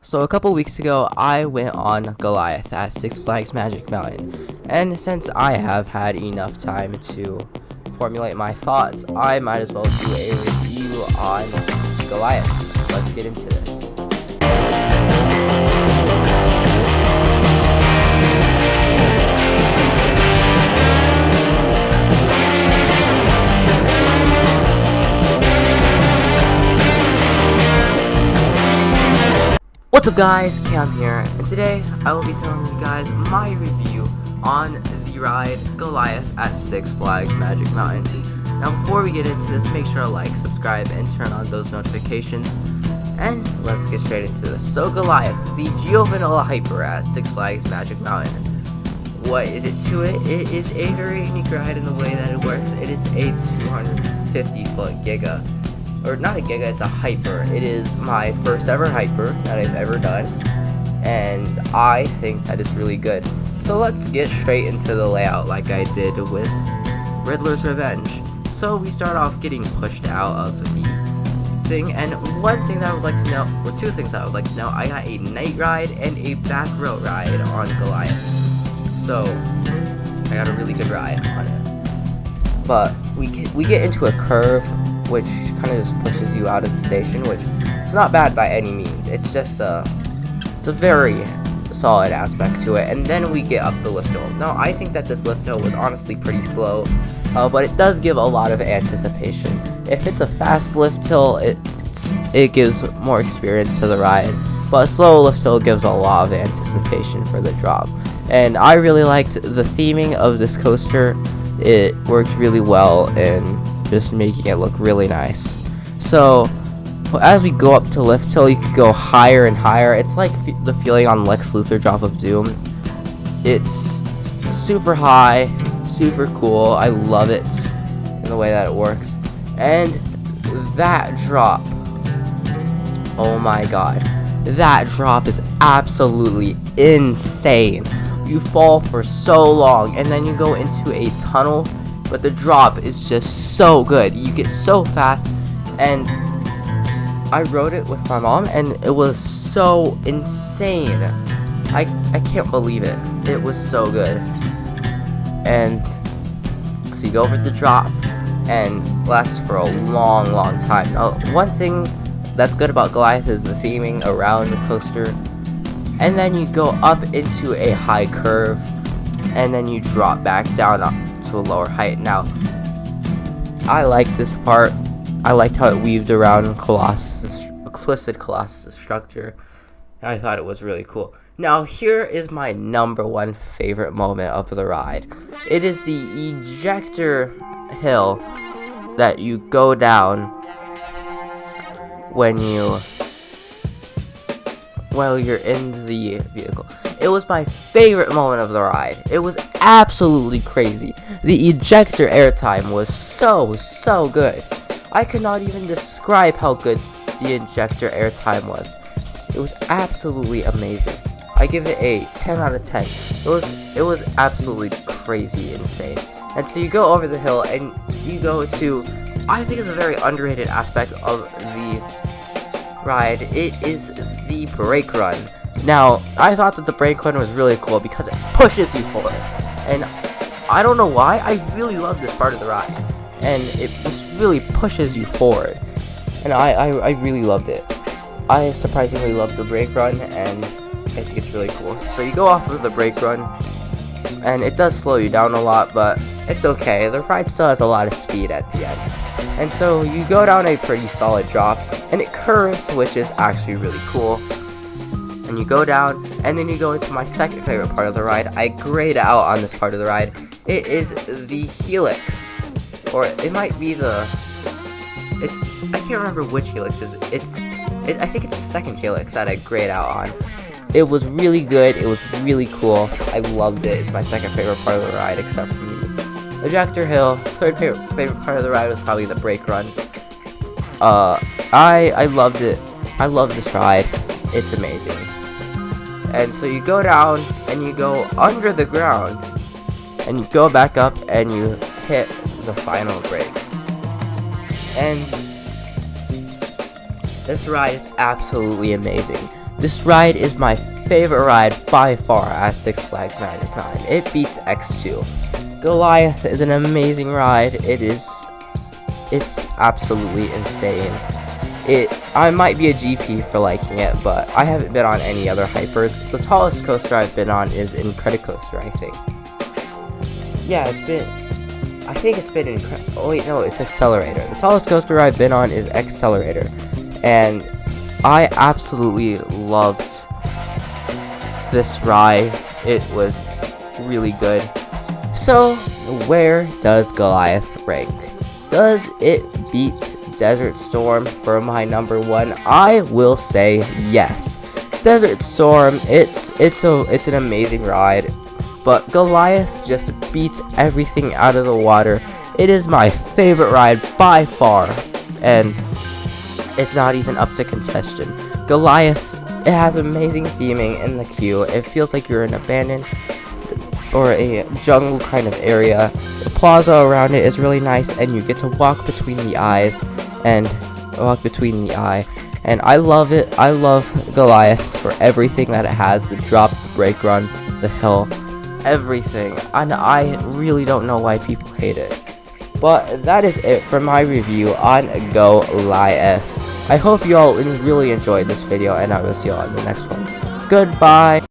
So a couple weeks ago, I went on Goliath at Six Flags Magic Mountain, and since I have had enough time to formulate my thoughts, I might as well do a review on Goliath. Let's get into this. What's up guys, Cam here, and today I will be telling you guys my review on the ride Goliath at Six Flags Magic Mountain. Now before we get into this, make sure to like, subscribe, and turn on those notifications, and let's get straight into this. So Goliath, the Geo Vanilla Hyper at Six Flags Magic Mountain. What is it to it? It is a very unique ride in the way that it works. It is a 250-foot Giga. Or not a Giga, it's a Hyper. It is my first ever Hyper that I've ever done, and I think that is really good. So let's get straight into the layout like I did with Riddler's Revenge. So we start off getting pushed out of the thing, and one thing that I would like to know, well, two things that I would like to know, I got a night ride and a back row ride on Goliath. So I got a really good ride on it. But we get into a curve, which kind of just pushes you out of the station, which it's not bad by any means. It's just it's a very solid aspect to it. And then we get up the lift hill. Now I think that this lift hill was honestly pretty slow, but it does give a lot of anticipation. If it's a fast lift hill, it gives more experience to the ride, but a slow lift hill gives a lot of anticipation for the drop. And I really liked the theming of this coaster. It worked really well in just making it look really nice. So as we go up to lift hill, you could go higher and higher. It's like the feeling on Lex Luthor Drop of Doom. It's super high, super cool. I love it in the way that it works. And that drop, oh my god, that drop is absolutely insane. You fall for so long, and then you go into a tunnel, but the drop is just so good. You get so fast, and I rode it with my mom, and it was so insane. I can't believe it. It was so good. And so you go over the drop, and it lasts for a long time. Now, one thing that's good about Goliath is the theming around the coaster. And then you go up into a high curve, and then you drop back down to a lower height. Now, I like this part. I liked how it weaved around a twisted Colossus structure, and I thought it was really cool. Now, here is my number one favorite moment of the ride. It is the ejector hill that you go down while you're in the vehicle. It was my favorite moment of the ride. It was absolutely crazy. The ejector airtime was so good. I could not even describe how good the ejector airtime was. It was absolutely amazing. I give it a 10 out of 10. It was absolutely crazy insane. And so you go over the hill, and you go to, I think it's a very underrated aspect of the ride. It is the brake run. Now, I thought that the brake run was really cool because it pushes you forward, and I don't know why, I really love this part of the ride, and it just really pushes you forward, and I really loved it. I surprisingly loved the brake run, and I think it's really cool. So you go off of the brake run, and it does slow you down a lot, but it's okay. The ride still has a lot of speed at the end. And so you go down a pretty solid drop, and it curves, which is actually really cool. And you go down, and then you go into my second favorite part of the ride. I grayed out on this part of the ride. It is the helix, or it might be I can't remember which helix is. I think it's the second helix that I grayed out on. It was really good. It was really cool. I loved it. It's my second favorite part of the ride, except for the ejector hill. Third favorite part of the ride was probably the brake run. I loved it. I love this ride. It's amazing. And so you go down, and you go under the ground, and you go back up, and you hit the final brakes. And this ride is absolutely amazing. This ride is my favorite ride by far at Six Flags Magic Mountain. It beats X2. Goliath is an amazing ride. It's absolutely insane. I might be a GP for liking it, but I haven't been on any other hypers. The tallest coaster I've been on is Incredicoaster, I think. Yeah, I think it's been oh wait, no, it's Accelerator. The tallest coaster I've been on is Accelerator, and I absolutely loved this ride. It was really good. So, where does Goliath rank? Does it beat Desert Storm for my number 1? I will say yes. Desert Storm, it's an amazing ride, but Goliath just beats everything out of the water. It is my favorite ride by far, and it's not even up to contention. Goliath, it has amazing theming in the queue. It feels like you're in an abandoned or a jungle kind of area. The plaza around it is really nice, and you get to walk between the eyes and and I love it. I love Goliath for everything that it has: the drop, the brake run, the hill, everything. And I really don't know why people hate it. But that is it for my review on Goliath. I hope you all really enjoyed this video, and I will see you all in the next one. Goodbye.